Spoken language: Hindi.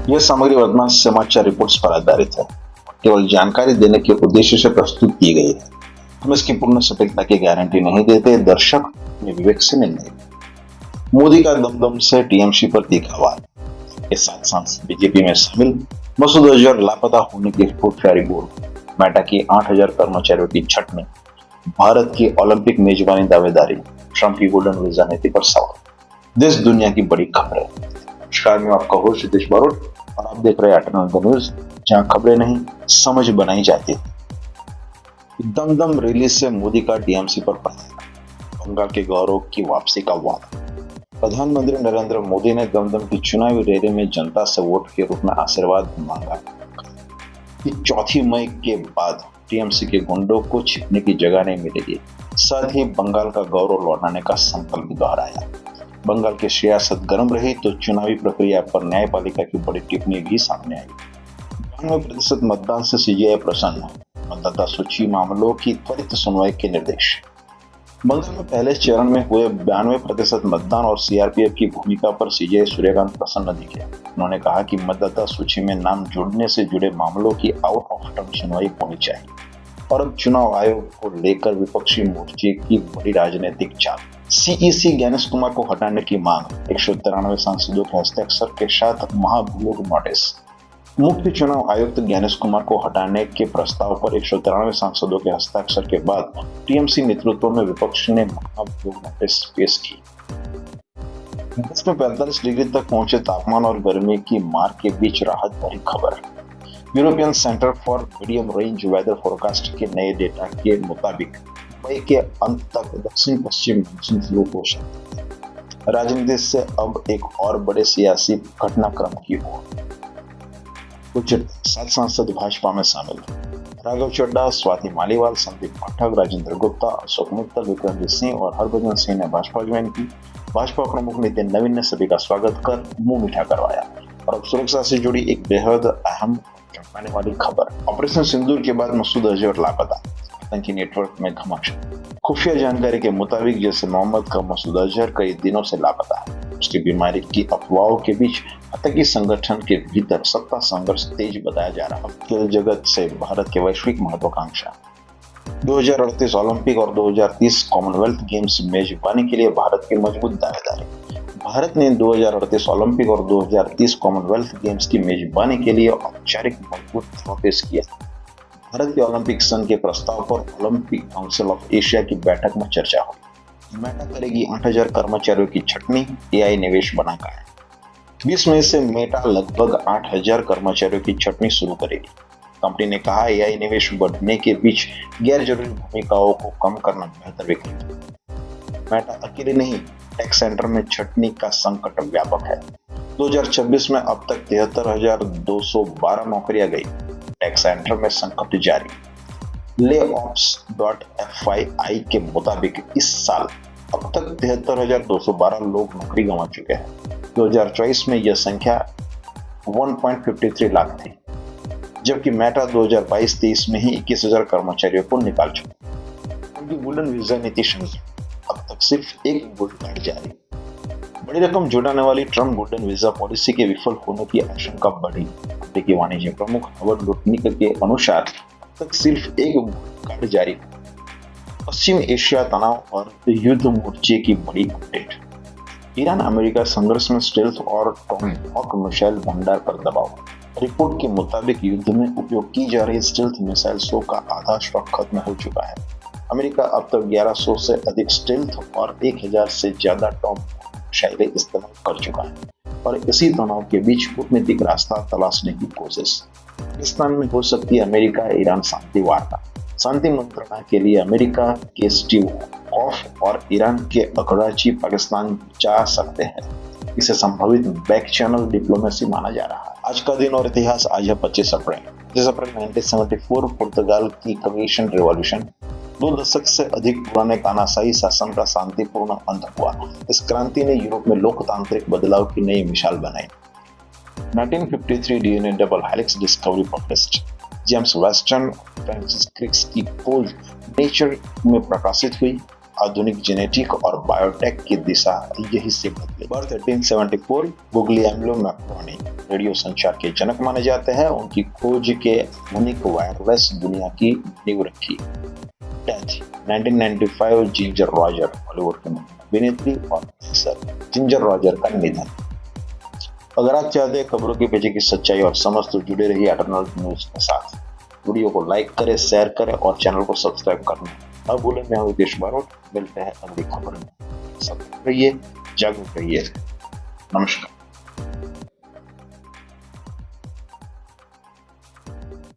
यह सामग्री वर्तमान समाचार रिपोर्ट्स पर आधारित है, केवल जानकारी देने के उद्देश्य से प्रस्तुत की गई है। हम इसकी पूर्ण सटीकता की गारंटी नहीं देते। दर्शक अपने विवेक से निर्णय लें। मोदी का दमदम से टीएमसी पर तीखा वार के साथ सांसद बीजेपी में शामिल। मसूद अजहर लापता होने की खुफिया रिपोर्ट। मेटा की 8,000 कर्मचारियों की छटनी। भारत की ओलंपिक मेजबानी दावेदारी। ट्रंप की गोल्डन वीजा नीति पर सवाल। देश दुनिया की बड़ी खबरें। नमस्कार, मैं आपका होस्ट रितेश बारोट और आप देख रहे हैं अटल न्यूज, जहां खबरें नहीं समझ बनाई जाती। दमदम रैली से मोदी का टीएमसी पर पलटा। बंगाल के गौरव की वापसी का वादा। प्रधानमंत्री नरेंद्र मोदी ने दमदम की चुनावी रैली में जनता से वोट के रूप में आशीर्वाद मांगा कि 4 मई के बाद टीएमसी के गुंडों को छिपने की जगह नहीं मिलेगी। साथ ही बंगाल का गौरव लौटाने का संकल्प भी दोहराया। बंगाल की सियासत गर्म रही तो चुनावी प्रक्रिया पर न्यायपालिका की बड़ी टिप्पणी भी सामने आई। 92% मतदान से सीजीआई प्रसन्न। मतदाता सूची मामलों की त्वरित सुनवाई के निर्देश। बंगाल में पहले चरण में हुए 92% मतदान और सीआरपीएफ की भूमिका पर सीजीआई सूर्यकांत प्रसन्न दिखे। उन्होंने कहा कि मतदाता सूची में नाम जोड़ने से जुड़े मामलों की आउट ऑफ टर्म सुनवाई होनी चाहिए। और अब चुनाव आयोग को लेकर विपक्षी मोर्चे की बड़ी राजनीतिक चाल। सीईसी ज्ञानेश कुमार को हटाने की मांग। 193 सांसदों के हस्ताक्षर के साथ महाभियोग नोटिस। मुख्य चुनाव आयुक्त ज्ञानेश कुमार को हटाने के प्रस्ताव पर 193 सांसदों के हस्ताक्षर के बाद टीएमसी नेतृत्व में विपक्ष ने महाभियोग नोटिस पेश की। देश में 45 डिग्री तक पहुंचे तापमान और गर्मी की मार के बीच राहत भरी खबर। European Centre for Medium Range Weather Forecast के नए डेटा के मुताबिक मई के अंत तक दक्षिण पश्चिम मानसून शुरू हो सकता है। राजनीति से अब एक और बड़े सियासी घटनाक्रम की ओर। कुछ 7 सांसद भाजपा में शामिल। राघव चड्ढा, स्वाति मालीवाल, संदीप पाठक, राजेंद्र गुप्ता, अशोक मित्तल, विक्रमजीत सिंह और हरभजन सिंह ने भाजपा ज्वाइन की। भाजपा प्रमुख नितिन नवीन ने सभी का स्वागत कर मुंह मीठा करवाया। और अब सुरक्षा से जुड़ी एक बेहद अहम चौंकाने वाली खबर। ऑपरेशन सिंदूर के बाद मसूद अजहर लापता। आतंकी नेटवर्क में घमासान। खुफिया जानकारी के मुताबिक जैसे मोहम्मद का मसूद अजहर कई दिनों से लापता है। उसकी बीमारी की अफवाहों के बीच आतंकी संगठन के भीतर सत्ता संघर्ष तेज बताया जा रहा है। खेल जगत से भारत के वैश्विक महत्वाकांक्षा। 2038 ओलंपिक और 2030 कॉमनवेल्थ गेम्स मेजबानी के लिए भारत की मजबूत दावेदारी। भारत ने 2038 ओलंपिक और 2030 कॉमनवेल्थ गेम्स की मेजबानी के लिए औपचारिक मजबूत दावा पेश किया। भारत के ओलंपिक संघ के प्रस्ताव पर ओलंपिक काउंसिल ऑफ एशिया की बैठक में चर्चा हुई। मेटा करेगी 8,000 कर्मचारियों की छटनी। एआई निवेश बनाकर 20 मई से मेटा लगभग 8,000 कर्मचारियों की छटनी शुरू करेगी। कंपनी ने कहा एआई निवेश बढ़ने के बीच गैर जरूरी भूमिकाओं को कम करना बेहतर विकल्प। मेटा अकेले नहीं, टेक सेंटर में छटनी का संकट व्यापक है। 2026 में अब तक 73,212 नौकरियां गई। टेक सेंटर में संकट जारी। layoffs.fyi के मुताबिक इस साल अब तक 73,212 लोग नौकरी गंवा चुके हैं। 2024 में यह संख्या 1.53 लाख थी, जबकि मेटा 2022-23 में ही 21,000 कर्मचारियों को निकाल चुका। उनकी गोल्डन वीजा नीति अब तक सिर्फ एक गोल्ड कार्ड जारी। बड़ी रकम जुटाने वाली ट्रम्प गोल्डन वीजा पॉलिसी के विफल होने की आशंका बढ़ी। अमेरिकी वाणिज्य प्रमुख हवर्ड लुटनिक के अनुसार अब तक सिर्फ एक गोल्ड कार्ड जारी। पश्चिम एशिया तनाव और युद्ध मोर्चे की बड़ी अपडेट। ईरान अमेरिका संघर्ष में स्टेल्थ और टॉमहॉक मिसाइल भंडार पर दबाव। रिपोर्ट के मुताबिक युद्ध में उपयोग की जा रही स्टेल्थ मिसाइल 100 का आधा स्टॉक खत्म हो चुका है। अमेरिका अब तक 1100 से अधिक स्टेल्थ और 1000 से ज्यादा टॉमहॉक मिसाइलें इस्तेमाल कर चुका है और इसी तनाव के बीच कूटनीतिक रास्ता तलाशने की कोशिश। पाकिस्तान में हो सकती है अमेरिका ईरान शांति वार्ता। शांति मंत्रणा के लिए अमेरिका के स्टीव वोल्फ और ईरान के अकराची पाकिस्तान जा सकते हैं। इसे संभावित बैक चैनल डिप्लोमेसी माना जा रहा है। आज का दिन और इतिहास। आज है 25 अप्रैल 1974 पुर्तगाल की कमीशन रिवॉल्यूशन। 2 दशक से अधिक पुराने तानाशाही शासन का शांतिपूर्ण अंत हुआ। इस क्रांति ने यूरोप में लोकतांत्रिक बदलाव की नई मिसाल बनाई। 1953 DNA double helix discovery published. James western Francis Crick's की खोज नेचर में प्रकाशित हुई। आधुनिक जेनेटिक और बायोटेक की दिशा यही से बदली। बर्थ 1874, गुग्लियामो मैर्कोनी रेडियो संचार के जनक माने जाते हैं। उनकी खोज के आधुनिक वायरलेस दुनिया की नींव रखी। डेथ 1995, जिंजर रॉजर, बॉलीवुड की अभिनेत्री और अक्सर जिंजर रॉजर का निधन। अगर आप चाहते हैं खबरों के पीछे की सच्चाई और समझ तो जुड़े रहिए एटर्नल न्यूज के साथ। वीडियो को लाइक करें, शेयर करें और चैनल को सब्सक्राइब करना। अब बोले मैं हूं हितेश बारोट। मिलते हैं अगली खबर में। सब रहिए, जागरूक रहिए। नमस्कार।